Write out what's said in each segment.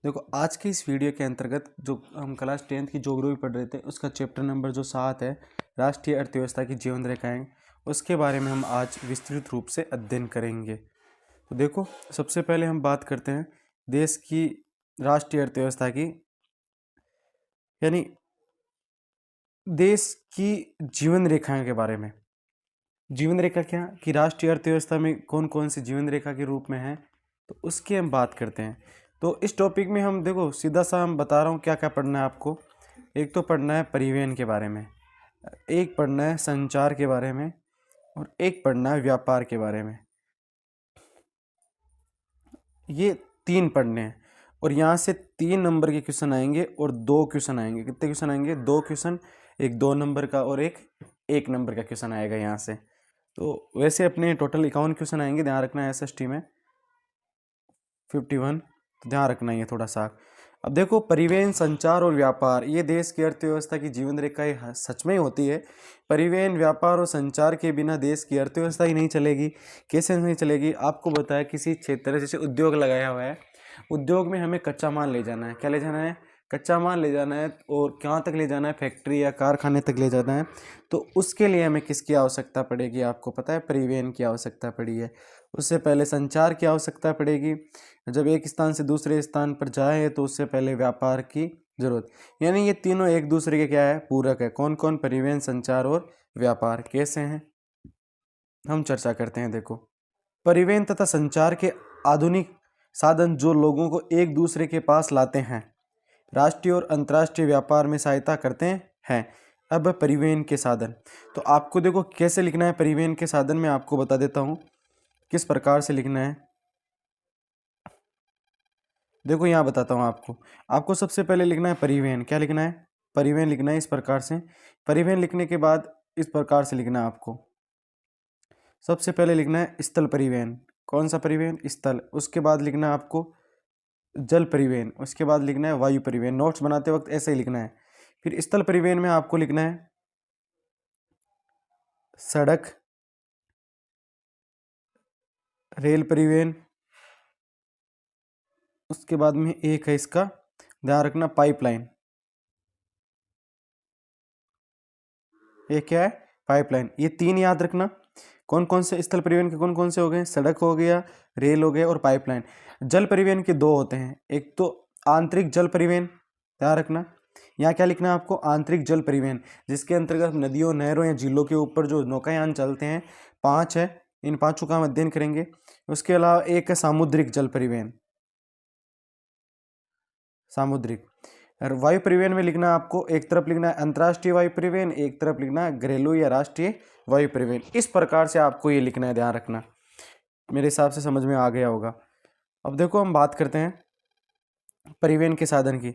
देखो आज की इस वीडियो के अंतर्गत जो हम क्लास 10th की ज्योग्राफी पढ़ रहे थे उसका चैप्टर नंबर जो 7 है, राष्ट्रीय अर्थव्यवस्था की जीवन रेखाएं, उसके बारे में हम आज विस्तृत रूप से अध्ययन करेंगे। तो देखो सबसे पहले हम बात करते हैं देश की राष्ट्रीय अर्थव्यवस्था की, यानी देश की जीवन रेखाएं के बारे में। जीवन रेखा क्या कि राष्ट्रीय अर्थव्यवस्था में कौन कौन सी जीवन रेखा के रूप में है, तो उसकी हम बात करते हैं। तो इस टॉपिक में हम देखो सीधा सा हम बता रहा हूँ क्या क्या पढ़ना है आपको। एक तो पढ़ना है परिवहन के बारे में, एक पढ़ना है संचार के बारे में, और एक पढ़ना है व्यापार के बारे में। ये 3 पढ़ने हैं और यहाँ से 3 नंबर के क्वेश्चन आएंगे और 2 क्वेश्चन आएंगे। कितने क्वेश्चन आएंगे? 2 क्वेश्चन, एक 2 नंबर का और एक 1 नंबर का क्वेश्चन आएगा यहाँ से। तो वैसे अपने टोटल 51 क्वेश्चन आएंगे, ध्यान रखना है। SST में 51, तो ध्यान रखना ही है थोड़ा सा। अब देखो परिवहन, संचार और व्यापार, ये देश की अर्थव्यवस्था की जीवन रेखाएं सच में होती है। परिवहन, व्यापार और संचार के बिना देश की अर्थव्यवस्था ही नहीं चलेगी। कैसे नहीं चलेगी? आपको बताया, किसी क्षेत्र जैसे उद्योग लगाया हुआ है, उद्योग में हमें कच्चा माल ले जाना है। क्या ले जाना है? कच्चा माल ले जाना है। और कहाँ तक ले जाना है? फैक्ट्री या कारखाने तक ले जाना है। तो उसके लिए हमें किसकी आवश्यकता पड़ेगी? आपको पता है परिवहन की आवश्यकता पड़ी है। उससे पहले संचार की आवश्यकता पड़ेगी। जब एक स्थान से दूसरे स्थान पर जाए तो उससे पहले व्यापार की जरूरत। यानी ये तीनों एक दूसरे के क्या है? पूरक है। कौन कौन? परिवहन, संचार और व्यापार। कैसे हैं हम चर्चा करते हैं। देखो परिवहन तथा संचार के आधुनिक साधन जो लोगों को एक दूसरे के पास लाते हैं, राष्ट्रीय और अंतर्राष्ट्रीय व्यापार में सहायता करते हैं। अब परिवहन के साधन, तो आपको देखो कैसे लिखना है परिवहन के साधन, मैं आपको बता देता हूँ किस प्रकार से लिखना है। देखो यहाँ बताता हूँ आपको सबसे पहले लिखना है परिवहन। क्या लिखना है? परिवहन लिखना है इस प्रकार से। परिवहन लिखने के बाद इस प्रकार से लिखना है आपको। सबसे पहले लिखना है स्थल परिवहन। कौन सा परिवहन? स्थल। उसके बाद लिखना है आपको जल परिवहन। उसके बाद लिखना है वायु परिवहन। नोट्स बनाते वक्त ऐसे ही लिखना है। फिर स्थल परिवहन में आपको लिखना है सड़क, रेल परिवहन। उसके बाद में एक है इसका, ध्यान रखना, पाइपलाइन। ये क्या है? पाइपलाइन। ये 3 याद रखना। कौन कौन से स्थल परिवहन के कौन कौन से हो गए? सड़क हो गया, रेल हो गया और पाइपलाइन। जल परिवहन के 2 होते हैं, एक तो आंतरिक जल परिवहन, ध्यान रखना। यहाँ क्या लिखना है आपको? आंतरिक जल परिवहन, जिसके अंतर्गत नदियों, नहरों या झीलों के ऊपर जो नौकायान चलते हैं, 5 है। इन 5 का हम अध्ययन करेंगे। उसके अलावा एक है सामुद्रिक जल परिवहन, सामुद्रिक। और वायु परिवहन में लिखना आपको, एक तरफ लिखना है अंतर्राष्ट्रीय वायु परिवहन, एक तरफ लिखना है घरेलू या राष्ट्रीय वायु परिवहन। इस प्रकार से आपको ये लिखना है, ध्यान रखना। मेरे हिसाब से समझ में आ गया होगा। अब देखो हम बात करते हैं परिवहन के साधन की।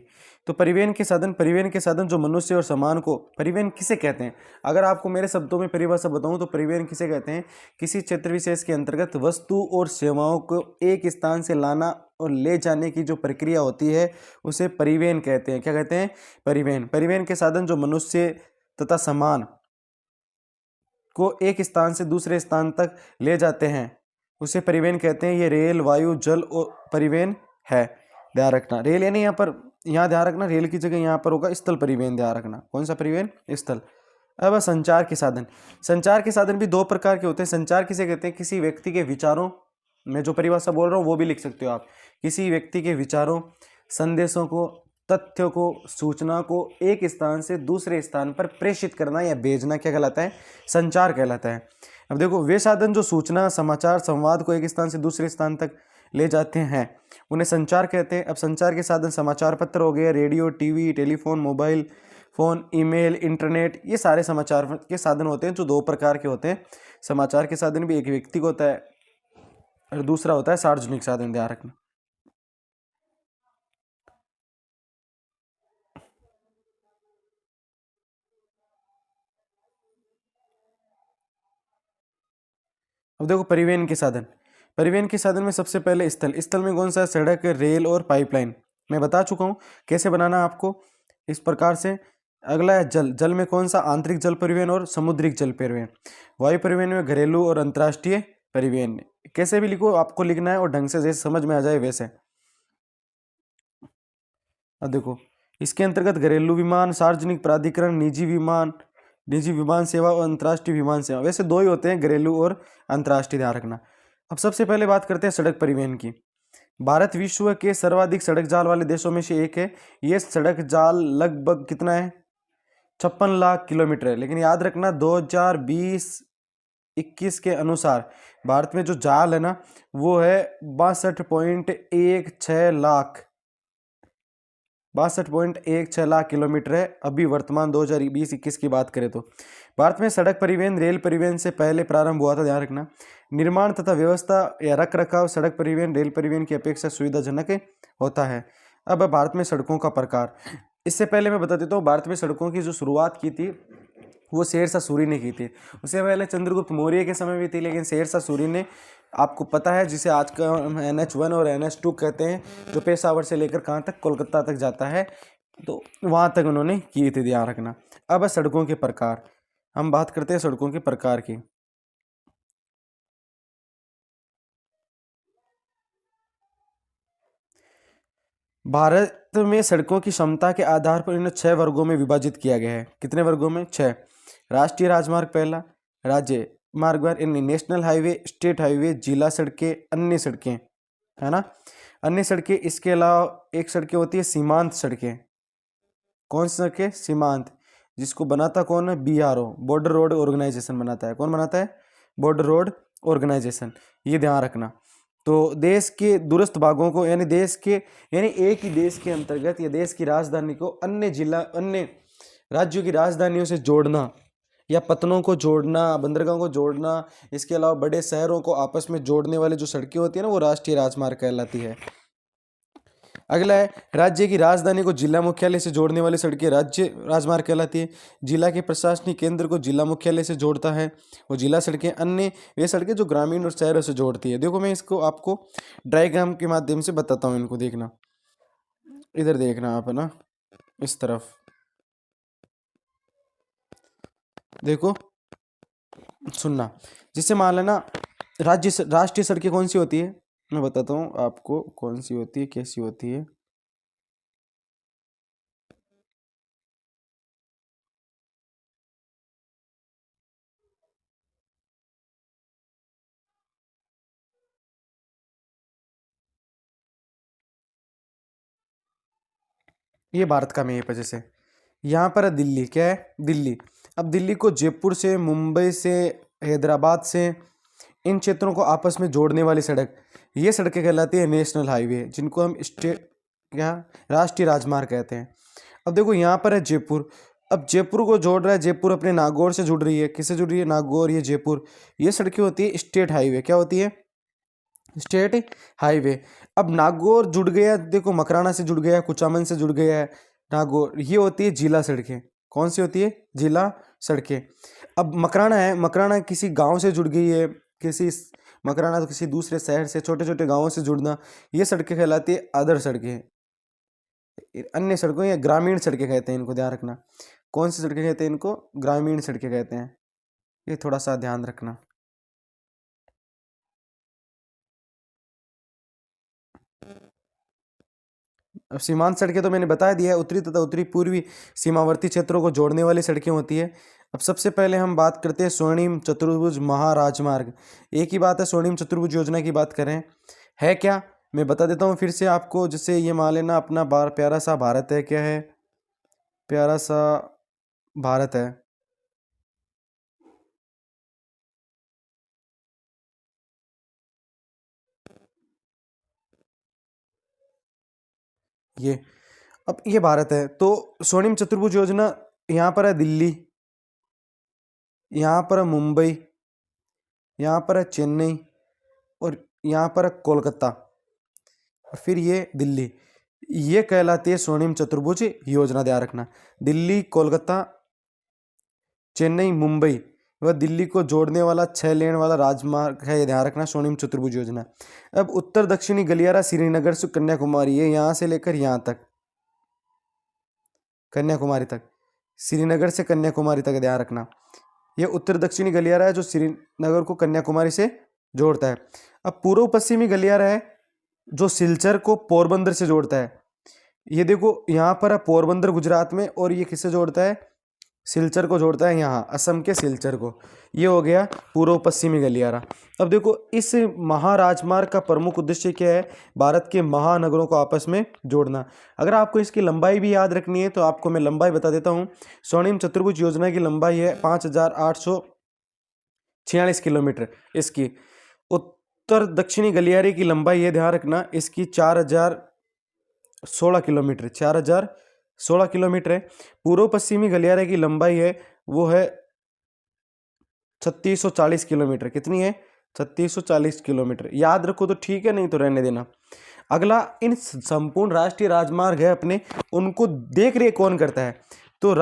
तो परिवहन के साधन जो मनुष्य और सामान को, परिवहन किसे कहते हैं? अगर आपको मेरे शब्दों में परिभाषा बताऊं तो परिवहन किसे कहते हैं? किसी क्षेत्र विशेष के अंतर्गत वस्तु और सेवाओं को एक स्थान से लाना और ले जाने की जो प्रक्रिया होती है उसे परिवहन कहते हैं। क्या कहते हैं? परिवहन। परिवहन के साधन जो मनुष्य तथा सामान को एक स्थान से दूसरे स्थान तक ले जाते हैं उसे परिवहन कहते हैं। ये रेल, वायु, जल और परिवहन है, ध्यान रखना। रेल यानी यहाँ पर, यहाँ ध्यान रखना, रेल की जगह यहाँ पर होगा स्थल परिवहन, ध्यान रखना। कौन सा परिवहन? स्थल। अब संचार के साधन। संचार के साधन भी 2 प्रकार के होते हैं। संचार किसे कहते हैं? किसी व्यक्ति के विचारों, मैं जो परिभाषा बोल रहा हूँ वो भी लिख सकते हो आप। किसी व्यक्ति के विचारों, संदेशों को, तथ्यों को, सूचना को एक स्थान से दूसरे स्थान पर प्रेषित करना या भेजना क्या कहलाता है? संचार कहलाता है। अब देखो वे साधन जो सूचना, समाचार, संवाद को एक स्थान से दूसरे स्थान तक ले जाते हैं उन्हें संचार कहते हैं। अब संचार के साधन समाचार पत्र हो गए, radio, TV, telephone, mobile phone, email, internet, ये सारे समाचार के साधन होते हैं जो 2 प्रकार के होते हैं। समाचार के साधन भी एक व्यक्ति को होता है और दूसरा होता है सार्वजनिक साधन, ध्यान रखना। अब देखो परिवहन के साधन। परिवहन के साधन में सबसे पहले स्थल। स्थल में कौन सा? सड़क, रेल और पाइपलाइन। मैं बता चुका हूँ कैसे बनाना आपको, इस प्रकार से। अगला है जल। जल में कौन सा? आंतरिक जल परिवहन और समुद्रिक जल परिवहन। वायु परिवहन में घरेलू और अंतर्राष्ट्रीय परिवहन। कैसे भी लिखो, आपको लिखना है और ढंग से जैसे समझ में आ जाए वैसे। अब देखो, इसके अंतर्गत घरेलू विमान, सार्वजनिक प्राधिकरण, निजी विमान सेवा और अंतर्राष्ट्रीय विमान सेवा, वैसे दो ही होते हैं, घरेलू और अंतर्राष्ट्रीय, ध्यान रखना। अब सबसे पहले बात करते हैं सड़क परिवहन की। भारत विश्व के सर्वाधिक सड़क जाल वाले देशों में से एक है। ये सड़क जाल लगभग कितना है, 56 लाख किलोमीटर है। लेकिन याद रखना 2020-21 के अनुसार भारत में जो जाल है ना, वो है 62.16 लाख किलोमीटर है। अभी वर्तमान 2020-21 की बात करें तो भारत में सड़क परिवहन रेल परिवहन से पहले प्रारंभ हुआ था, ध्यान रखना। निर्माण तथा व्यवस्था या रख रखाव सड़क परिवहन रेल परिवहन की अपेक्षा सुविधाजनक होता है। अब भारत में सड़कों का प्रकार, इससे पहले मैं बता देता हूँ, भारत में सड़कों की जो शुरुआत की थी वो शेरशाह सूरी ने की थी। उससे पहले चंद्रगुप्त मौर्य के समय भी थी, लेकिन शेरशाह सूरी ने, आपको पता है, जिसे आज का NH1 और NH2 कहते हैं, जो पेशावर से लेकर कहाँ तक, कोलकाता तक जाता है, तो वहाँ तक उन्होंने की थी, ध्यान रखना। अब सड़कों के प्रकार, हम बात करते हैं सड़कों के प्रकार की। भारत में सड़कों की क्षमता के आधार पर इन्हें 6 वर्गों में विभाजित किया गया है। कितने वर्गों में, 6। राष्ट्रीय राजमार्ग पहला, राज्य मार्ग, नेशनल हाईवे, स्टेट हाईवे, जिला सड़कें, अन्य सड़कें, है ना, अन्य सड़कें। इसके अलावा एक सड़कें होती है सीमांत सड़कें। कौन सी सड़कें, सीमांत, जिसको बनाता कौन है, BRO, बॉर्डर रोड ऑर्गेनाइजेशन बनाता है। कौन बनाता है, बॉर्डर रोड ऑर्गेनाइजेशन, ये ध्यान रखना। तो देश के दूरस्थ भागों को, यानी एक ही देश के अंतर्गत या देश की राजधानी को अन्य राज्यों की राजधानियों से जोड़ना, या पत्तनों को जोड़ना, बंदरगाहों को जोड़ना, इसके अलावा बड़े शहरों को आपस में जोड़ने वाली जो सड़कें होती है ना, वो राष्ट्रीय राजमार्ग कहलाती है। अगला है, राज्य की राजधानी को जिला मुख्यालय से जोड़ने वाली सड़कें राज्य राजमार्ग कहलाती है। जिला के प्रशासनिक केंद्र को जिला मुख्यालय से जोड़ता है वो जिला सड़कें। अन्य वे सड़कें जो ग्रामीण और शहरों से जोड़ती है। देखो, मैं इसको आपको डायग्राम के माध्यम से बताता हूँ, इनको देखना, इधर देखना आप, है ना, इस तरफ देखो, सुनना। जिससे मान लेना राष्ट्रीय सड़कें कौन सी होती है, मैं बताता हूँ आपको कौन सी होती है, कैसी होती है। ये भारत का मैप है। जैसे यहाँ पर है दिल्ली, क्या है, दिल्ली। अब दिल्ली को जयपुर से, मुंबई से, हैदराबाद से, इन क्षेत्रों को आपस में जोड़ने वाली सड़क, ये सड़कें कहलाती है नेशनल हाईवे, जिनको हम राष्ट्रीय राजमार्ग कहते हैं। अब देखो, यहाँ पर है जयपुर। अब जयपुर को जोड़ रहा है, जयपुर अपने नागौर से जुड़ रही है। किससे जुड़ रही है, नागौर, ये जयपुर। ये सड़कें होती है स्टेट हाईवे। क्या होती है, स्टेट हाईवे। अब नागौर जुड़ गया, देखो, मकराना से जुड़ गया, कुचामन से जुड़ गया है नागौर, ये होती है जिला सड़कें। कौन सी होती है, जिला सड़कें। अब मकराना है, मकराना किसी गांव से जुड़ गई है, मकराना तो किसी दूसरे शहर से, छोटे छोटे गांवों से जुड़ना, ये सड़कें कहलाती है अदर सड़कें, अन्य सड़कों या ग्रामीण सड़कें कहते हैं इनको, ध्यान रखना। कौन सी सड़कें कहते हैं इनको, ग्रामीण सड़कें कहते हैं, ये थोड़ा सा ध्यान रखना। अब सीमांत सड़कें तो मैंने बता दिया है, उत्तरी तथा उत्तरी पूर्वी सीमावर्ती क्षेत्रों को जोड़ने वाली सड़कें होती है। अब सबसे पहले हम बात करते हैं स्वर्णिम चतुर्भुज महाराजमार्ग। एक ही बात है, स्वर्णिम चतुर्भुज योजना की बात करें, है क्या, मैं बता देता हूँ फिर से आपको। जैसे ये मान लेना अपना प्यारा सा भारत है, क्या है, प्यारा सा भारत है। ये, अब ये भारत है, तो स्वर्णिम चतुर्भुज योजना, यहाँ पर है दिल्ली, यहाँ पर है मुंबई, यहाँ पर है चेन्नई, और यहाँ पर है कोलकाता, और फिर ये दिल्ली। ये कहलाती है स्वर्णिम चतुर्भुज योजना, ध्यान रखना। दिल्ली, कोलकाता, चेन्नई, मुंबई व दिल्ली को जोड़ने वाला 6 लेन वाला राजमार्ग है, ये ध्यान रखना, स्वर्णिम चतुर्भुज योजना। अब उत्तर दक्षिणी गलियारा श्रीनगर से कन्याकुमारी, ये यहाँ से लेकर यहाँ तक, कन्याकुमारी तक, श्रीनगर से कन्याकुमारी तक, ध्यान रखना। ये उत्तर दक्षिणी गलियारा है जो श्रीनगर को कन्याकुमारी से जोड़ता है। अब पूर्व पश्चिमी गलियारा है जो सिलचर को पोरबंदर से जोड़ता है। ये देखो यहाँ पर है पोरबंदर गुजरात में, और ये किससे जोड़ता है, सिलचर को जोड़ता है यहाँ असम के सिलचर को। ये हो गया पूर्व पश्चिमी गलियारा। अब देखो इस महाराजमार्ग का प्रमुख उद्देश्य क्या है, भारत के महानगरों को आपस में जोड़ना। अगर आपको इसकी लंबाई भी याद रखनी है तो आपको मैं लंबाई बता देता हूँ। स्वर्णिम चतुर्भुज योजना की लंबाई है 5,846 किलोमीटर। इसकी उत्तर दक्षिणी गलियारे की लंबाई है, ध्यान रखना, इसकी 4,016 किलोमीटर, 4,016 किलोमीटर है। पूर्व पश्चिमी गलियारे की लंबाई है वो है 3640 किलोमीटर। कितनी है, 3640 किलोमीटर। याद रखो तो ठीक है, नहीं तो रहने देना। अगला, इन संपूर्ण राष्ट्रीय राजमार्ग है अपने, उनको देख रेख कौन करता है, तो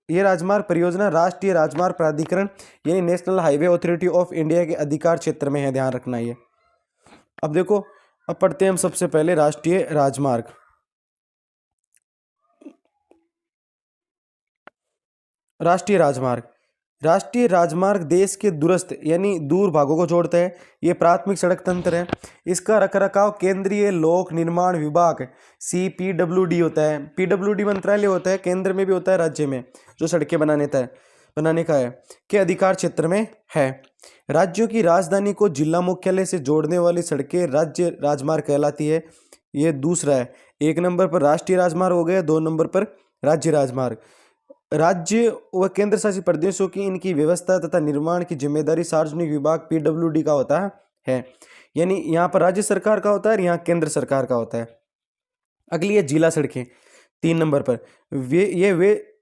ये राजमार्ग परियोजना राष्ट्रीय राजमार्ग प्राधिकरण यानी national highway authority of India के अधिकार क्षेत्र में है, ध्यान रखना ये। अब देखो, अब पढ़ते हैं हम सबसे पहले राष्ट्रीय राजमार्ग। राष्ट्रीय राजमार्ग, राष्ट्रीय राजमार्ग देश के दूरस्थ यानी दूर भागों को जोड़ता है। ये प्राथमिक सड़क तंत्र है। इसका रखरखाव केंद्रीय लोक निर्माण विभाग CPWD होता है। PWD मंत्रालय होता है, केंद्र में भी होता है, राज्य में जो सड़कें बनाने का है, के अधिकार क्षेत्र में है। राज्यों की राजधानी को जिला मुख्यालय से जोड़ने वाली सड़कें राज्य राजमार्ग कहलाती है। ये दूसरा है। 1 नंबर पर राष्ट्रीय राजमार्ग हो गया, 2 नंबर पर राज्य राजमार्ग। राज्य व केंद्र शासित प्रदेशों की इनकी व्यवस्था तथा निर्माण की जिम्मेदारी सार्वजनिक विभाग PWD का होता है। यानी यहाँ पर राज्य सरकार का होता है और यहाँ केंद्र सरकार का होता है। अगली है जिला सड़कें, 3 नंबर पर।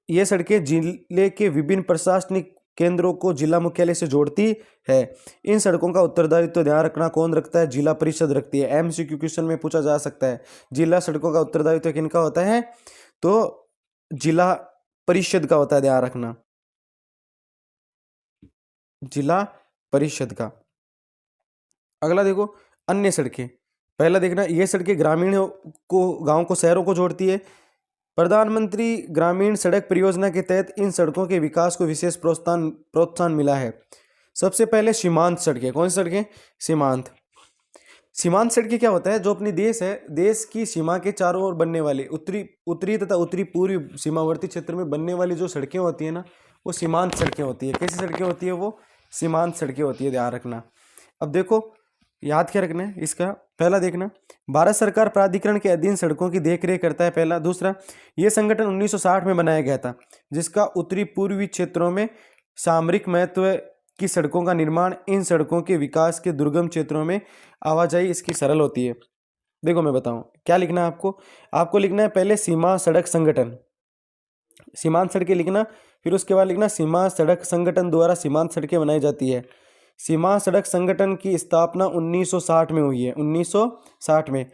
ये सड़कें जिले के विभिन्न प्रशासनिक केंद्रों को जिला मुख्यालय से जोड़ती है। इन सड़कों का उत्तरदायित्व तो ध्यान रखना कौन रखता है, जिला परिषद रखती है। MCQ क्वेश्चन में पूछा जा सकता है, जिला सड़कों का उत्तरदायित्व किनका होता है, तो जिला परिषद का होता है, ध्यान रखना, जिला परिषद का। अगला देखो अन्य सड़कें। पहला देखना, ये सड़कें ग्रामीण को, गांव को, शहरों को जोड़ती है। प्रधानमंत्री ग्रामीण सड़क परियोजना के तहत इन सड़कों के विकास को विशेष प्रोत्साहन मिला है। सबसे पहले सीमांत सड़कें, कौन सी सड़कें, सीमांत। सीमांत सड़कें क्या होता है, जो अपनी देश की सीमा के चारों ओर बनने वाली उत्तरी तथा उत्तरी पूर्वी सीमावर्ती क्षेत्र में बनने वाली जो सड़कें होती है ना, वो सीमांत सड़कें होती है। कैसी सड़कें होती है, वो सीमांत सड़कें होती है, ध्यान रखना। अब देखो याद क्या रखना है इसका, पहला देखना, भारत सरकार प्राधिकरण के अधीन सड़कों की देखरेख करता है, पहला। दूसरा, ये संगठन 1960 में बनाया गया था, जिसका उत्तरी पूर्वी क्षेत्रों में सामरिक महत्व की सड़कों का निर्माण इन सड़कों के विकास के दुर्गम क्षेत्रों में आवाजाही इसकी सरल होती है। देखो मैं बताऊं क्या लिखना है आपको लिखना है पहले सीमा सड़क संगठन, सीमांत सड़कें लिखना, फिर उसके बाद लिखना सीमा सड़क संगठन द्वारा सीमांत सड़कें बनाई जाती है। सीमा सड़क संगठन की स्थापना 1960 में हुई है, 1960 में।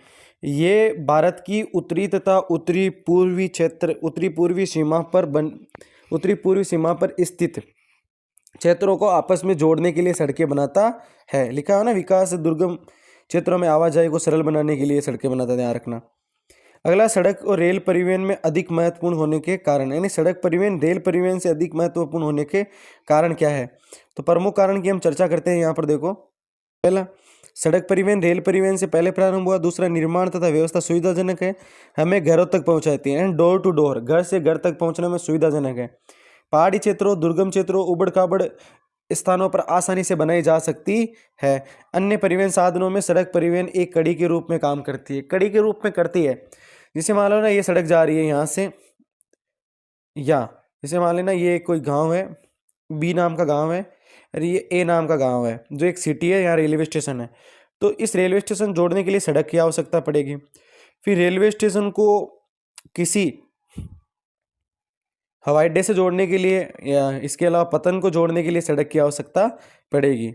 ये भारत की उत्तरी तथा उत्तरी पूर्वी सीमा पर स्थित क्षेत्रों को आपस में जोड़ने के लिए सड़कें बनाता है। लिखा है ना, विकास दुर्गम क्षेत्रों में आवाजाही को सरल बनाने के लिए सड़कें बनाता है, ध्यान रखना। अगला, सड़क और रेल परिवहन में अधिक महत्वपूर्ण होने के कारण, यानी सड़क परिवहन रेल परिवहन से अधिक महत्वपूर्ण होने के कारण क्या है, तो प्रमुख कारण की हम चर्चा करते हैं यहाँ पर। देखो पहला, सड़क परिवहन रेल परिवहन से पहले प्रारंभ हुआ। दूसरा, निर्माण तथा व्यवस्था सुविधाजनक है, हमें घरों तक पहुंचाती है, एंड डोर टू डोर, घर से घर तक पहुंचने में सुविधाजनक है। पहाड़ी क्षेत्रों, दुर्गम क्षेत्रों, उबड़ खाबड़ स्थानों पर आसानी से बनाई जा सकती है। अन्य परिवहन साधनों में सड़क परिवहन एक कड़ी के रूप में काम करती है, कड़ी के रूप में करती है। जैसे मान लो ना, ये सड़क जा रही है यहाँ से, या जैसे मान लेना ये कोई गांव है, B नाम का गांव है, और ये A नाम का गांव है, जो एक सिटी है, यहाँ रेलवे स्टेशन है। तो इस रेलवे स्टेशन जोड़ने के लिए सड़क की आवश्यकता पड़ेगी। फिर रेलवे स्टेशन को किसी हवाई अड्डे से जोड़ने के लिए, या इसके अलावा पतन को जोड़ने के लिए सड़क की आवश्यकता पड़ेगी।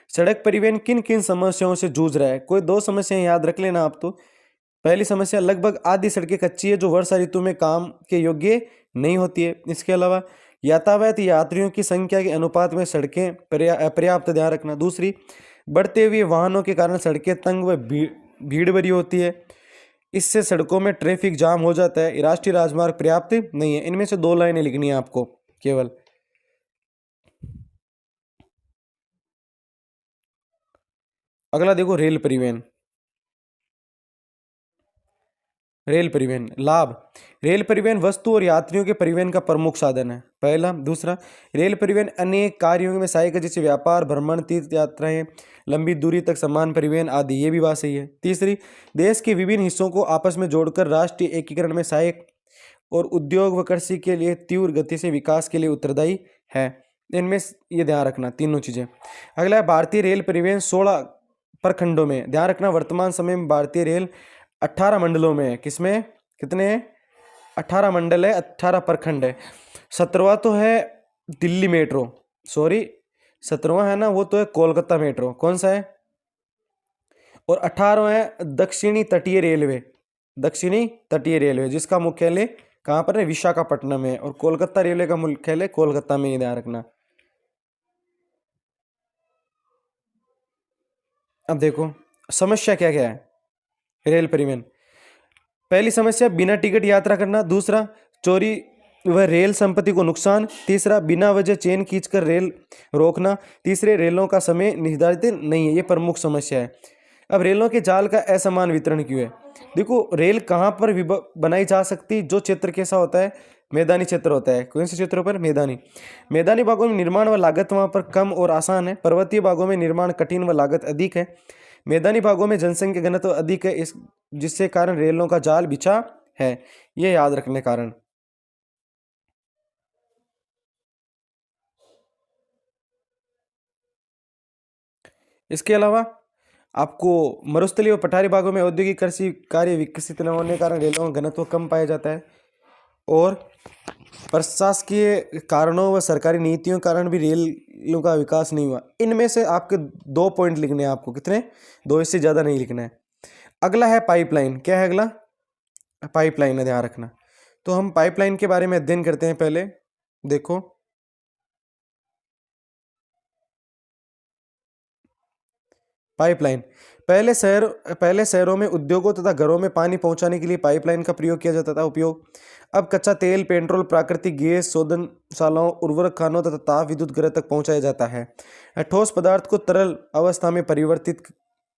सड़क परिवहन किन किन समस्याओं से जूझ रहा है, कोई 2 समस्याएं याद रख लेना आप। तो पहली समस्या, लगभग आधी सड़कें कच्ची है जो वर्षा ऋतु में काम के योग्य नहीं होती है। इसके अलावा यातायात यात्रियों की संख्या के अनुपात में सड़कें अपर्याप्त, ध्यान रखना। दूसरी, बढ़ते हुए वाहनों के कारण सड़कें तंग व भीड़ भरी होती है, इससे सड़कों में ट्रैफिक जाम हो जाता है। राष्ट्रीय राजमार्ग पर्याप्त नहीं है। इनमें से 2 लाइनें लिखनी है आपको केवल। अगला देखो रेल परिवहन। रेल परिवहन लाभ। रेल परिवहन वस्तु और यात्रियों के परिवहन का प्रमुख साधन है, पहला। दूसरा, रेल परिवहन अनेक कार्यों में सहायक है, जैसे व्यापार, भ्रमण, तीर्थ यात्राएं, लंबी दूरी तक सामान परिवहन आदि, ये भी बात सही है। तीसरी, देश के विभिन्न हिस्सों को आपस में जोड़कर राष्ट्रीय एकीकरण में सहायक और उद्योग व कृषि के लिए तीव्र गति से विकास के लिए उत्तरदायी है। इनमें ये ध्यान रखना तीनों चीजें। अगला है भारतीय रेल परिवहन 16 प्रखंडों में, ध्यान रखना वर्तमान समय में भारतीय रेल 18 मंडलों में है। किसमें कितने हैं? 18 मंडल है, 18 प्रखंड है। 17वां तो है दिल्ली मेट्रो, सॉरी 17वां है ना, वो तो है कोलकाता मेट्रो। कौन सा है? और 18वां है दक्षिणी तटीय रेलवे, दक्षिणी तटीय रेलवे, जिसका मुख्यालय कहाँ पर है? विशाखापट्टनम में। और कोलकाता रेलवे का मुख्यालय कोलकाता में ही, ध्यान रखना। अब देखो समस्या क्या क्या है रेल परिवहन। पहली समस्या बिना टिकट यात्रा करना, दूसरा चोरी व रेल संपत्ति को नुकसान, तीसरा बिना वजह चेन खींचकर रेल रोकना, तीसरे रेलों का समय निर्धारित नहीं है। ये प्रमुख समस्या है। अब रेलों के जाल का असमान वितरण क्यों है? देखो रेल कहाँ पर बनाई जा सकती, जो क्षेत्र कैसा होता है? मैदानी क्षेत्र होता है। कौन से क्षेत्रों पर? मैदानी। मैदानी भागों में निर्माण व लागत वहाँ पर कम और आसान है, पर्वतीय भागों में निर्माण कठिन व लागत अधिक है। मैदानी भागों में जनसंख्या घनत्व अधिक है, इस जिससे कारण रेलों का जाल बिछा है। ये याद रखने कारण। इसके अलावा आपको मरुस्थलीय और पठारी भागों में औद्योगिक कृषि कार्य विकसित न होने के कारण रेलों का घनत्व कम पाया जाता है, और प्रशासकीय कारणों व सरकारी नीतियों के कारण भी रेलों का विकास नहीं हुआ। इनमें से आपके 2 पॉइंट लिखने हैं आपको। कितने? 2, इससे ज़्यादा नहीं लिखना है। अगला है पाइपलाइन। क्या है अगला? पाइपलाइन है, ध्यान रखना। तो हम पाइपलाइन के बारे में अध्ययन करते हैं। पहले देखो पाइपलाइन। पहले शहरों में उद्योगों तथा घरों में पानी पहुंचाने के लिए पाइपलाइन का प्रयोग किया जाता था। उपयोग: अब कच्चा तेल, पेट्रोल, प्राकृतिक गैस शोधनशालाओं, उर्वरक खानों तथा ताप विद्युत घर तक पहुंचाया जाता है। ठोस पदार्थ को तरल अवस्था में परिवर्तित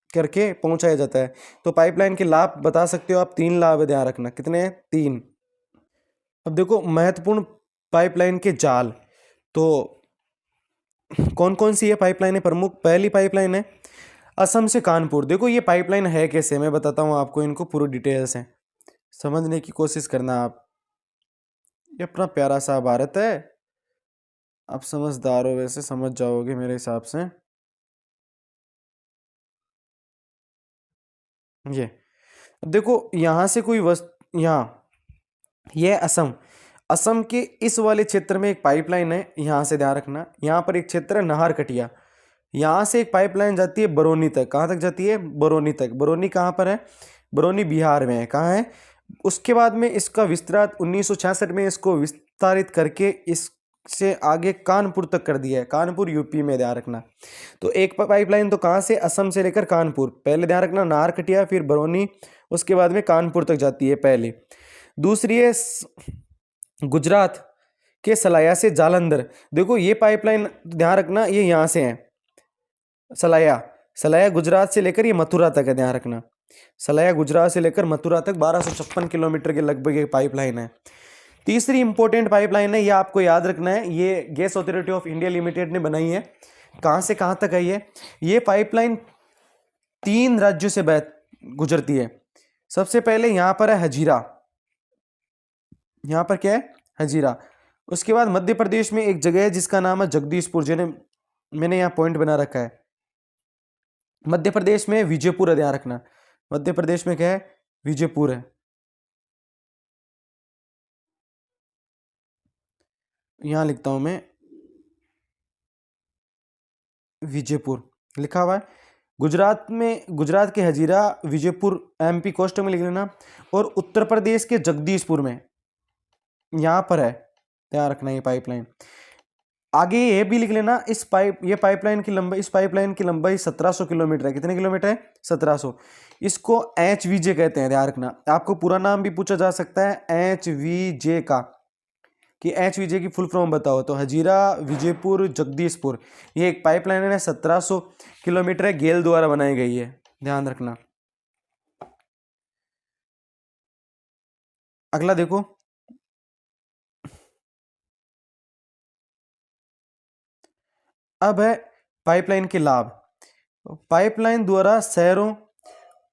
करके पहुंचाया जाता है। तो पाइपलाइन के लाभ बता सकते हो आप? 3 लाभ है, ध्यान रखना। कितने हैं? 3। अब देखो महत्वपूर्ण पाइपलाइन के जाल, तो कौन कौन सी है पाइपलाइन है प्रमुख? पहली पाइपलाइन है असम से कानपुर। देखो ये पाइपलाइन है कैसे, मैं बताता हूँ आपको, इनको पूरी डिटेल्स है, समझने की कोशिश करना आप। ये अपना प्यारा सा भारत है, आप समझदार हो, वैसे समझ जाओगे मेरे हिसाब से। ये अब देखो यहाँ से कोई यहाँ ये असम, असम के इस वाले क्षेत्र में एक पाइपलाइन है, यहाँ से ध्यान रखना। यहाँ पर एक क्षेत्र है नाहरकटिया, यहाँ से एक पाइपलाइन जाती है बरौनी तक। कहाँ तक जाती है? बरौनी तक। बरौनी कहाँ पर है? बरौनी बिहार में है। कहाँ है? उसके बाद में इसका विस्तार 1966 में इसको विस्तारित करके इससे आगे कानपुर तक कर दिया है। कानपुर यूपी में, ध्यान रखना। तो एक पाइपलाइन तो कहाँ से? असम से लेकर कानपुर, पहले ध्यान रखना नाहरकटिया, फिर बरौनी, उसके बाद में कानपुर तक जाती है पहले। दूसरी है गुजरात के सलाया से जालंधर। देखो ये पाइपलाइन ध्यान रखना, ये यहाँ से है सलाया, सलाया गुजरात से लेकर ये मथुरा तक है, ध्यान रखना। सलाया गुजरात से लेकर मथुरा तक 1256 किलोमीटर के लगभग एक पाइपलाइन है। तीसरी इंपॉर्टेंट पाइपलाइन है, ये आपको याद रखना है, ये gas authority of India limited ने बनाई है। कहाँ से कहाँ तक है ये पाइपलाइन 3 राज्यों से गुजरती है। सबसे पहले यहाँ पर है हजीरा, यहाँ पर क्या है? हजीरा। उसके बाद मध्य प्रदेश में एक जगह है जिसका नाम है जगदीशपुर, जिन्हें मैंने यहाँ पॉइंट बना रखा है। मध्य प्रदेश में विजयपुर है, ध्यान रखना। मध्य प्रदेश में क्या है? विजयपुर है। यहां लिखता हूं मैं विजयपुर, लिखा हुआ है। गुजरात में, गुजरात के हजीरा, विजयपुर एमपी कोस्ट में लिख लेना। और उत्तर प्रदेश के जगदीशपुर में यहां पर है, ध्यान रखना ये पाइपलाइन। आगे ये भी लिख लेना, ये पाइपलाइन की लंबाई, इस पाइपलाइन की लंबाई 1700 किलोमीटर है। कितने किलोमीटर है? 1700। इसको HVJ कहते हैं, ध्यान रखना। आपको पूरा नाम भी पूछा जा सकता है HVJ का, कि HVJ की फुल फॉर्म बताओ, तो हजीरा विजयपुर जगदीशपुर। ये एक पाइपलाइन है, 1700 किलोमीटर है, गेल द्वारा बनाई गई है, ध्यान रखना। अगला देखो, अब है पाइपलाइन के लाभ। पाइपलाइन द्वारा शहरों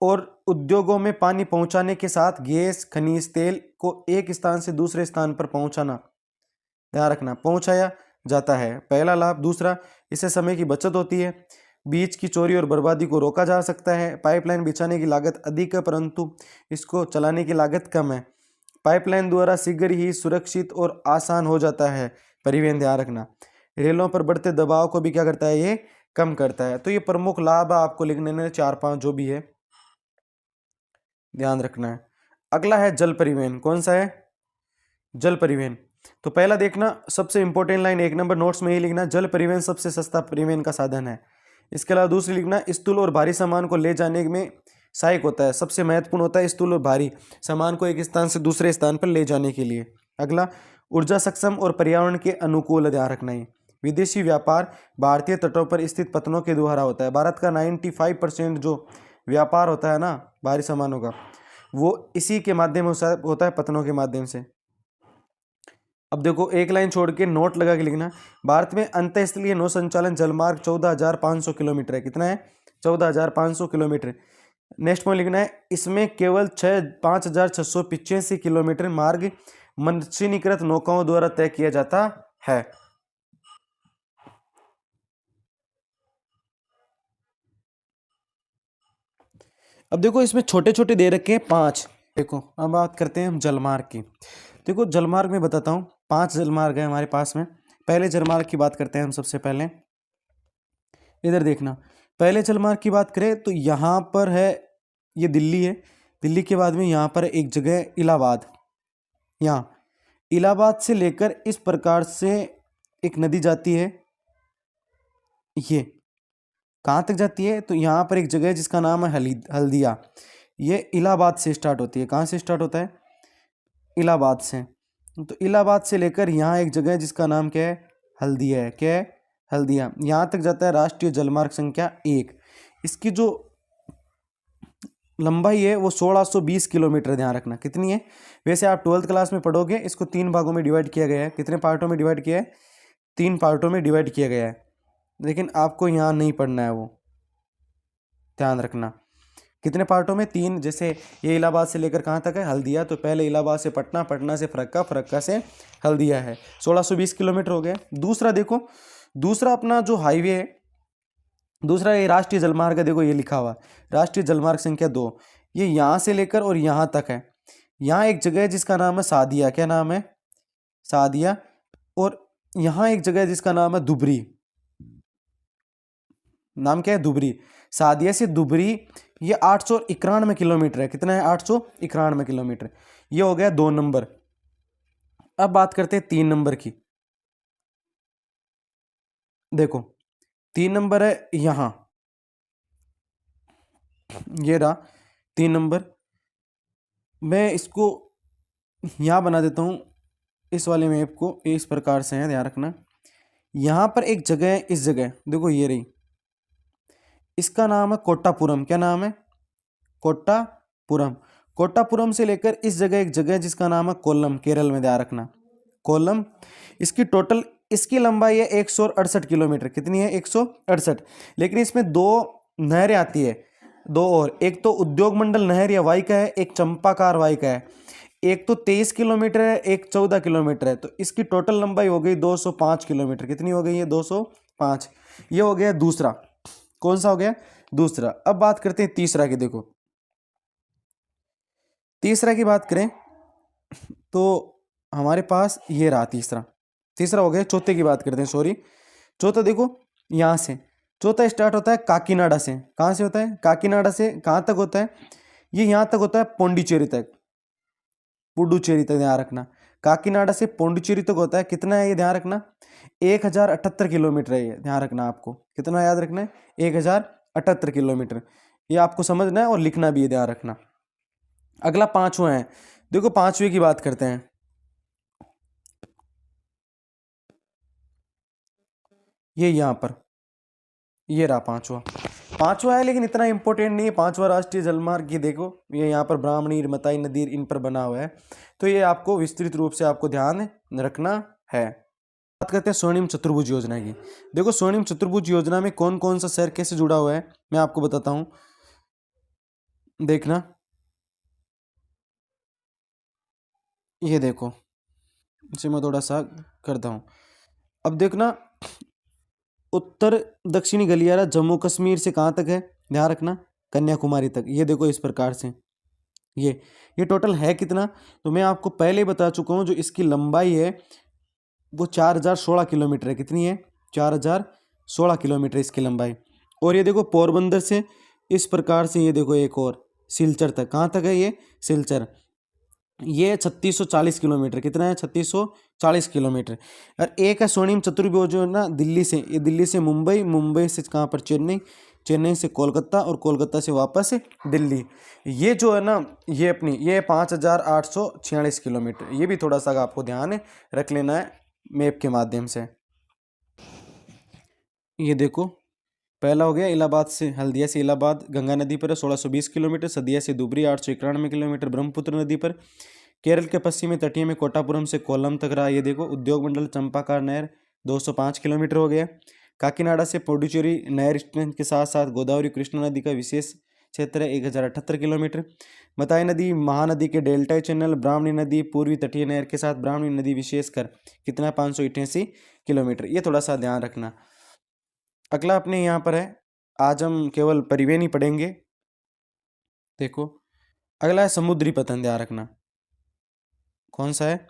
और उद्योगों में पानी पहुंचाने के साथ गैस खनिज तेल को एक स्थान से दूसरे स्थान पर पहुंचाना, ध्यान रखना, पहुंचाया जाता है, पहला लाभ। दूसरा, इससे समय की बचत होती है, बीज की चोरी और बर्बादी को रोका जा सकता है। पाइपलाइन बिछाने की लागत अधिक है परंतु इसको चलाने की लागत कम है। पाइपलाइन द्वारा शीघ्र ही सुरक्षित और आसान हो जाता है परिवहन, ध्यान रखना। रेलों पर बढ़ते दबाव को भी क्या करता है, ये कम करता है। तो ये प्रमुख लाभ आपको लिखने में 4-5 जो भी है ध्यान रखना है। अगला है जल परिवहन। कौन सा है, जल परिवहन। तो पहला देखना, सबसे इंपॉर्टेंट लाइन 1 नंबर नोट्स में ही लिखना, जल परिवहन सबसे सस्ता परिवहन का साधन है। इसके अलावा दूसरी लिखना, स्थूल और भारी सामान को ले जाने में सहायक होता है, सबसे महत्वपूर्ण होता है स्थूल और भारी सामान को एक स्थान से दूसरे स्थान पर ले जाने के लिए। अगला, ऊर्जा सक्षम और पर्यावरण के अनुकूल, ध्यान रखना है। विदेशी व्यापार भारतीय तटों पर स्थित पत्तनों के द्वारा होता है। भारत का 95% जो व्यापार होता है ना भारी सामानों का, वो इसी के माध्यम से होता है, पत्तनों के माध्यम से। अब देखो, एक लाइन छोड़ के नोट लगा के लिखना, भारत में अंतःस्थलीय नौ संचालन जलमार्ग 14,500 किलोमीटर है। कितना है, 14,500 किलोमीटर। नेक्स्ट पॉइंट लिखना है, इसमें केवल 5,685 किलोमीटर मार्ग मशीनीकृत नौकाओं द्वारा तय किया जाता है। अब देखो, इसमें छोटे छोटे दे रखे हैं 5। देखो, अब बात करते हैं हम जलमार्ग की। देखो, जलमार्ग में बताता हूँ, 5 जलमार्ग है हमारे पास में। पहले जलमार्ग की बात करते हैं हम सबसे पहले। इधर देखना, पहले जलमार्ग की बात करें तो यहाँ पर है, ये दिल्ली है, दिल्ली के बाद में यहाँ पर एक जगह इलाहाबाद। यहाँ इलाहाबाद से लेकर इस प्रकार से एक नदी जाती है, ये कहाँ तक जाती है, तो यहाँ पर एक जगह है जिसका नाम है हल्दिया। ये इलाहाबाद से स्टार्ट होती है। कहाँ से स्टार्ट होता है, इलाहाबाद से। तो इलाहाबाद से लेकर यहाँ एक जगह है जिसका नाम क्या है, हल्दिया है। क्या है, हल्दिया। यहाँ तक जाता है राष्ट्रीय जलमार्ग संख्या 1। इसकी जो लंबाई है वो 1620 किलोमीटर, ध्यान रखना। कितनी है, वैसे आप 12th क्लास में पढ़ोगे, इसको 3 भागों में डिवाइड किया गया है। कितने पार्टों में डिवाइड किया है, 3 पार्टों में डिवाइड किया गया है, लेकिन आपको यहाँ नहीं पढ़ना है वो, ध्यान रखना। कितने पार्टों में, 3। जैसे ये इलाहाबाद से लेकर कहाँ तक है, हल्दिया, तो पहले इलाहाबाद से पटना, पटना से फरक्का, फरक्का से हल्दिया है, 1620 किलोमीटर हो गया। दूसरा देखो, दूसरा अपना जो हाईवे है, दूसरा ये राष्ट्रीय जलमार्ग है। देखो ये लिखा हुआ राष्ट्रीय जलमार्ग संख्या 2, ये यहाँ से लेकर और यहाँ तक है। यहाँ एक जगह है जिसका नाम है सादिया। क्या नाम है, सादिया। और यहाँ एक जगह है जिसका नाम है धुबरी। नाम क्या है, धुबरी। सादिया से धुबरी ये 891 किलोमीटर है। कितना है, 891 किलोमीटर। ये हो गया 2 नंबर। अब बात करते हैं 3 नंबर की। देखो 3 नंबर है यहाँ, ये रहा 3 नंबर। मैं इसको यहाँ बना देता हूँ, इस वाले मैप को इस प्रकार से है, ध्यान रखना। यहाँ पर एक जगह है, इस जगह देखो ये रही, इसका नाम है कोट्टापुरम। क्या नाम है, कोट्टापुरम। कोट्टापुरम से लेकर इस जगह एक जगह है जिसका नाम है कोल्लम, केरल में, ध्यान रखना, कोल्लम। इसकी टोटल, इसकी लंबाई है 168 किलोमीटर। कितनी है, 168। लेकिन इसमें 2 नहरें आती है, 2 और, एक तो उद्योग मंडल नहर या वाहिका है, एक चंपाकार वाहिका है। एक तो 23 किलोमीटर है, एक 14 किलोमीटर है। तो इसकी टोटल लंबाई हो गई 205 किलोमीटर। कितनी हो गई है, 205। ये हो गया दूसरा। कौन सा हो गया, दूसरा। अब बात करते हैं तीसरा की। देखो तीसरा की बात करें तो हमारे पास ये रहा तीसरा। तीसरा हो गया। चौथे की बात करते हैं, सॉरी। चौथा देखो, यहाँ से चौथा स्टार्ट होता है काकीनाडा से। कहाँ से होता है, काकीनाडा से कहाँ तक होता है, ये यहाँ तक होता है पौंडीचेरी तक, पुडुचेरी तक, ध्यान रखना। काकीनाडा से पौंडीचेरी तक होता है। कितना है ये, ध्यान रखना, 1078 किलोमीटर है ये, ध्यान रखना। आपको कितना याद रखना है, 1078 किलोमीटर। ये आपको समझना है और लिखना भी है, ध्यान रखना। अगला 5वां है। देखो 5वें की बात करते हैं। ये यहाँ पर, ये रहा 5वां। पांचवा है लेकिन इतना इंपॉर्टेंट नहीं है। पांचवा राष्ट्रीय जलमार्ग, ये देखो ये यहाँ पर ब्राह्मणी, मताई, नदीर इन पर बना हुआ है, तो ये आपको विस्तृत रूप से आपको ध्यान रखना है। बात करते हैं स्वर्णिम चतुर्भुज योजना की। देखो स्वर्णिम चतुर्भुज योजना में कौन कौन सा शहर कैसे जुड़ा हुआ है मैं आपको बताता हूँ, देखना। ये देखो, इसे मैं थोड़ा सा करता हूँ। अब देखना, उत्तर दक्षिणी गलियारा जम्मू कश्मीर से कहाँ तक है, ध्यान रखना, कन्याकुमारी तक। ये देखो इस प्रकार से ये टोटल है कितना, तो मैं आपको पहले ही बता चुका हूँ, जो इसकी लंबाई है वो 4016 किलोमीटर है। कितनी है, 4016 किलोमीटर इसकी लंबाई। और ये देखो पोरबंदर से इस प्रकार से, ये देखो एक और सिलचर तक, कहाँ तक है ये, सिलचर, ये 3640 किलोमीटर। कितना है, 3640 किलोमीटर। और एक है स्वर्णिम चतुर्भुज योजना दिल्ली से, ये दिल्ली से मुंबई, मुंबई से कहाँ पर, चेन्नई, चेन्नई से कोलकाता, और कोलकाता से वापस दिल्ली। ये जो है ना, ये अपनी ये 5846 किलोमीटर। ये भी थोड़ा सा आपको ध्यान रख लेना है मैप के माध्यम से। ये देखो पहला हो गया इलाहाबाद से, हल्दिया से इलाहाबाद गंगा नदी पर 1620 किलोमीटर, सदिया से धुबरी 891 किलोमीटर ब्रह्मपुत्र नदी पर। केरल के पश्चिमी तटीय में कोटापुरम से कोल्लम तक रहा। ये देखो उद्योग मंडल चंपाकार नहर 205 किलोमीटर हो गया। काकीनाडा से पुडुचेरी नहर स्ट्रेंथ के साथ साथ गोदावरी कृष्णा नदी का विशेष क्षेत्र है 1078 किलोमीटर। मताई नदी, महानदी के डेल्टाई चैनल, ब्राह्मणी नदी पूर्वी तटीय नहर के साथ ब्राह्मणी नदी विशेषकर कितना 588 किलोमीटर। ये थोड़ा सा ध्यान रखना। अगला अपने यहाँ पर है, आज हम केवल परिवहन ही पढ़ेंगे। देखो अगला है समुद्री पतन, ध्यान रखना कौन सा है,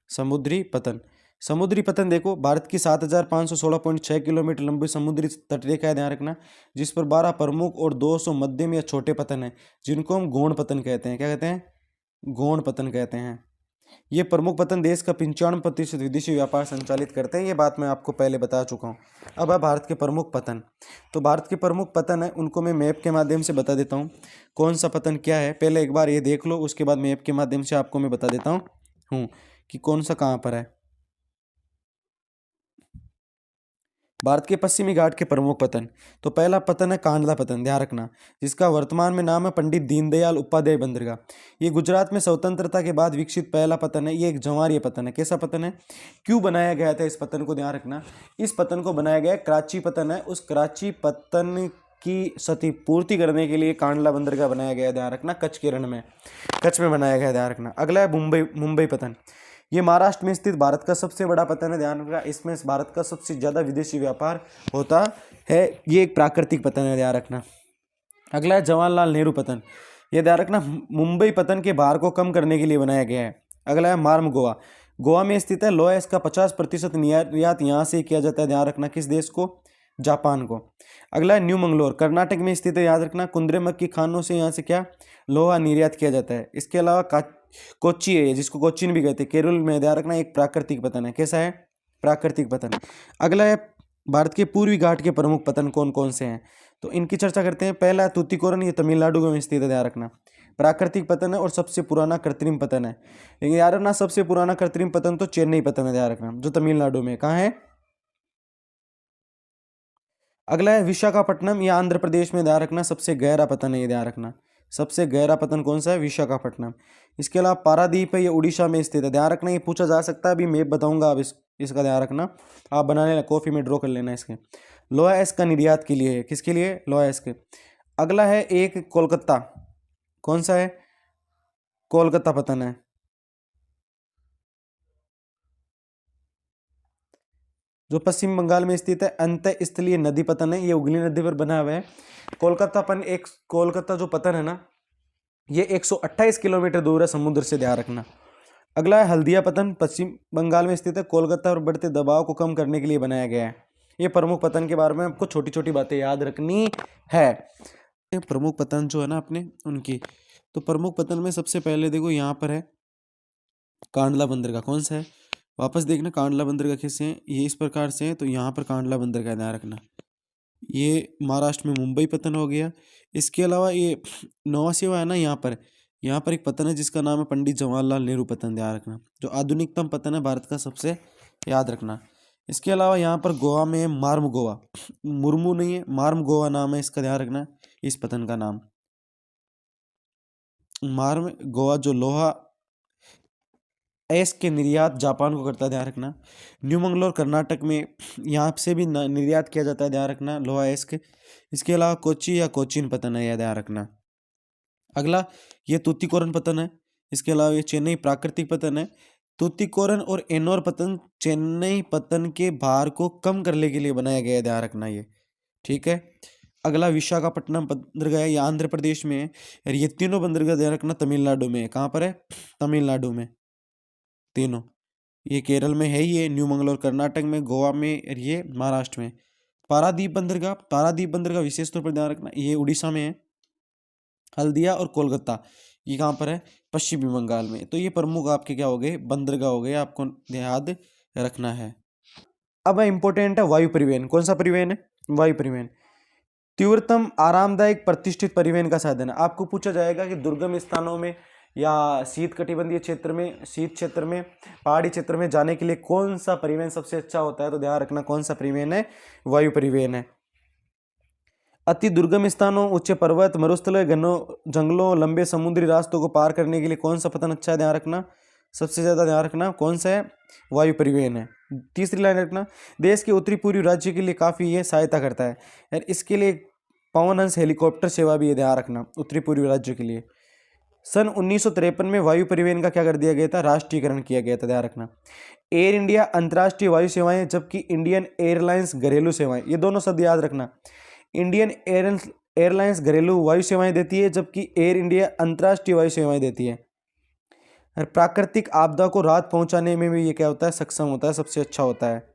समुद्री पतन। समुद्री पतन देखो भारत की 7516.6 किलोमीटर लंबी समुद्री तटरेखा है, ध्यान रखना, जिस पर 12 प्रमुख और 200 मध्यम या छोटे पतन है, जिनको हम गौण पतन कहते हैं। क्या कहते हैं, गौण पतन कहते हैं। ये प्रमुख पतन देश का 95% विदेशी व्यापार संचालित करते हैं। ये बात मैं आपको पहले बता चुका हूँ। अब है भारत के प्रमुख पतन। तो भारत के प्रमुख पतन है, उनको मैं मैप के माध्यम से बता देता हूँ कौन सा पतन क्या है। पहले एक बार ये देख लो, उसके बाद मैप के माध्यम से आपको मैं बता देता हूँ कि कौन सा कहाँ पर है। भारत के पश्चिमी घाट के प्रमुख पतन, तो पहला पतन है कांडला पतन, ध्यान रखना, जिसका वर्तमान में नाम है पंडित दीनदयाल उपाध्याय बंदरगाह। ये गुजरात में स्वतंत्रता के बाद विकसित पहला पतन है। ये एक जवारीय पतन है। कैसा पतन है, क्यों बनाया गया था इस पतन को, ध्यान रखना, इस पतन को बनाया गया कराची पतन है, उस कराची पतन की क्षति पूर्ति करने के लिए कांडला बंदरगाह बनाया गया, ध्यान रखना, कच्छ के रण में, कच्छ में बनाया गया, ध्यान रखना। अगला है मुंबई पतन। ये महाराष्ट्र में स्थित भारत का सबसे बड़ा पतन है, ध्यान रखना, इसमें भारत का सबसे ज़्यादा विदेशी व्यापार होता है। ये एक प्राकृतिक पतन है, ध्यान रखना। अगला है जवाहरलाल नेहरू पतन। ये ध्यान रखना, मुंबई पतन के भार को कम करने के लिए बनाया गया है। अगला है मार्म गोवा। गोवा में स्थित है, लोहा इसका 50% निर्यात यहाँ से किया जाता है, ध्यान रखना, किस देश को, जापान को। अगला है न्यू मंगलोर, कर्नाटक में स्थित है, याद रखना, कुंद्रेमक की खानों से यहाँ से क्या, लोहा निर्यात किया जाता है। इसके अलावा कोच्चि है, जिसको कोच्चिन भी कहते हैं, केरल में, ध्यान रखना, एक प्राकृतिक पतन है। कैसा है, प्राकृतिक पतन। अगला है भारत के पूर्वी घाट के प्रमुख पतन कौन कौन से हैं, तो इनकी चर्चा करते हैं। पहला है तूतीकोरन, ये तमिलनाडु में स्थित है, ध्यान रखना, प्राकृतिक पतन है और सबसे पुराना कृत्रिम पतन है। लेकिन याद रखना, सबसे पुराना कृत्रिम पतन तो चेन्नई पतन है, ध्यान रखना, जो तमिलनाडु में, कहाँ है। अगला है विशाखापट्टनम, या आंध्र प्रदेश में, ध्यान रखना, सबसे गहरा पतन है, ये ध्यान रखना, सबसे गहरा पतन कौन सा है, विशाखापट्टनम। इसके अलावा पारादीप है, ये उड़ीसा में स्थित है, ध्यान रखना, ये पूछा जा सकता है, अभी मैप बताऊंगा, अब इसका ध्यान रखना, आप बना लेना, कॉफी में ड्रॉ कर लेना इसके। लोहा एस का निर्यात के लिए है, किसके लिए, लोहा एस के। अगला है एक कोलकाता, कौन सा है, कोलकाता पतन है। जो पश्चिम बंगाल में स्थित है, अंतःस्थलीय नदी पतन है, ये हुगली नदी पर बना हुआ है। कोलकाता जो पतन है ना, ये 128 किलोमीटर दूर है समुद्र से, ध्यान रखना। अगला है हल्दिया पतन, पश्चिम बंगाल में स्थित है, कोलकाता और बढ़ते दबाव को कम करने के लिए बनाया गया है। ये प्रमुख पतन के बारे में आपको छोटी छोटी बातें याद रखनी है। ये प्रमुख पतन जो है ना अपने उनकी, तो प्रमुख पतन में सबसे पहले देखो यहाँ पर है कांडला बंदरगाह, कौन सा है, वापस देखना, कांडला बंदरगाह कैसे हैं, ये इस प्रकार से है, तो यहाँ पर कांडला बंदरगाह, ध्यान रखना, ये महाराष्ट्र में मुंबई पतन हो गया। इसके अलावा ये नौवा सेवा है ना, यहाँ पर एक पतन है जिसका नाम है पंडित जवाहरलाल नेहरू पतन, ध्यान रखना, जो आधुनिकतम पतन है भारत का सबसे, याद रखना। इसके अलावा यहाँ पर गोवा में मार्म गोवा, मुर्मू नहीं है, मार्म गोवा नाम है इसका, ध्यान रखना इस पतन का नाम। मार्म गोवा जो लोहा एस के निर्यात जापान को करता है, ध्यान रखना। न्यू मंगलोर कर्नाटक में, यहाँ से भी निर्यात किया जाता है, ध्यान रखना, लोहा एस के। इसके अलावा कोची या कोचीन पतन है, यह ध्यान रखना। अगला ये तूतीकोरन पतन है। इसके अलावा ये चेन्नई प्राकृतिक पतन है। तूतीकोरन और एनोर पतन चेन्नई पतन के भार को कम करने के लिए बनाया गया है, ध्यान रखना ये, ठीक है। अगला विशाखापट्टनम बंदरगाह, ये आंध्र प्रदेश में है। और ये तीनों बंदरगाह ध्यान रखना तमिलनाडु में है। कहाँ पर है? तमिलनाडु में तीनों। ये केरल में है, ये न्यू मंगलोर कर्नाटक में, गोवा में, और ये महाराष्ट्र में। पारादीप बंदरगाह विशेष तौर पर ध्यान रखना, ये उड़ीसा में है। हल्दिया और कोलकाता ये कहाँ पर है? पश्चिमी बंगाल में। तो ये प्रमुख आपके क्या हो गए? बंदरगाह हो गए, आपको याद रखना है। अब इम्पोर्टेंट है वायु परिवहन। कौन सा परिवहन है? वायु परिवहन तीव्रतम, आरामदायक, प्रतिष्ठित परिवहन का साधन है। आपको पूछा जाएगा कि दुर्गम स्थानों में या शीत कटिबंधीय क्षेत्र में, शीत क्षेत्र में, पहाड़ी क्षेत्र में जाने के लिए कौन सा परिवहन सबसे अच्छा होता है? तो ध्यान रखना कौन सा परिवहन है? वायु परिवहन है। अति दुर्गम स्थानों, उच्च पर्वत, मरुस्थल, घनों जंगलों, लंबे समुद्री रास्तों को पार करने के लिए कौन सा पतन अच्छा है? ध्यान रखना, सबसे ज्यादा ध्यान रखना कौन सा है? वायु परिवहन है। तीसरी लाइन रखना, देश के उत्तरी पूर्वी राज्य के लिए काफी ये सहायता करता है, और इसके लिए पवनहंस हेलीकॉप्टर सेवा भी है, ध्यान रखना, उत्तरी पूर्वी राज्य के लिए। सन 1953 में वायु परिवहन का क्या कर दिया गया था? राष्ट्रीयकरण किया गया था, ध्यान रखना। एयर इंडिया अंतर्राष्ट्रीय वायु सेवाएं, जबकि इंडियन एयरलाइंस घरेलू सेवाएं, ये दोनों शब्द याद रखना। इंडियन एयरलाइंस घरेलू वायु सेवाएं देती है, जबकि एयर इंडिया अंतर्राष्ट्रीय वायु सेवाएं देती है। और प्राकृतिक आपदा को राहत पहुंचाने में भी ये क्या होता है? सक्षम होता है, सबसे अच्छा होता है।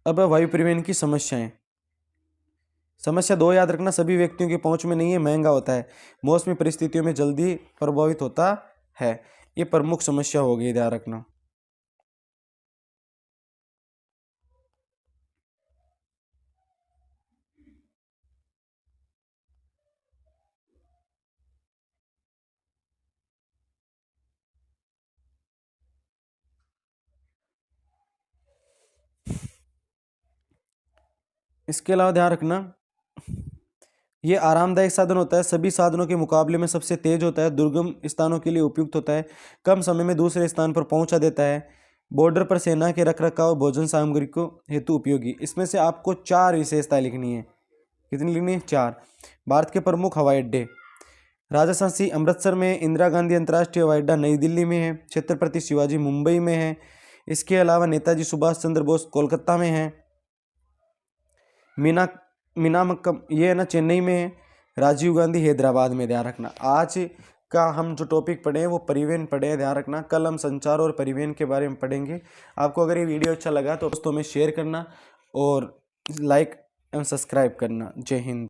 अब वायु परिवहन की समस्याएं। समस्या 2 याद रखना, सभी व्यक्तियों की पहुंच में नहीं है, महंगा होता है, मौसमी परिस्थितियों में जल्दी प्रभावित होता है। ये प्रमुख समस्या होगी, ध्यान रखना। इसके अलावा ध्यान रखना, ये आरामदायक साधन होता है, सभी साधनों के मुकाबले में सबसे तेज होता है, दुर्गम स्थानों के लिए उपयुक्त होता है, कम समय में दूसरे स्थान पर पहुंचा देता है, बॉर्डर पर सेना के रखरखाव, भोजन सामग्री को हेतु उपयोगी। इसमें से आपको 4 विशेषताएं लिखनी है। कितनी लिखनी है? 4। भारत के प्रमुख हवाई अड्डे, राजस्थान अमृतसर में, इंदिरा गांधी अंतर्राष्ट्रीय हवाई अड्डा नई दिल्ली में है, छत्रपति शिवाजी मुंबई में है, इसके अलावा नेताजी सुभाष चंद्र बोस कोलकाता में है, मीनामक्कम ये है ना चेन्नई में है, राजीव गांधी हैदराबाद में, ध्यान रखना। आज का हम जो टॉपिक पढ़े हैं वो परिवहन पढ़े हैं, ध्यान रखना। कल हम संचार और परिवहन के बारे में पढ़ेंगे। आपको अगर ये वीडियो अच्छा लगा तो दोस्तों में शेयर करना और लाइक एवं सब्सक्राइब करना। जय हिंद।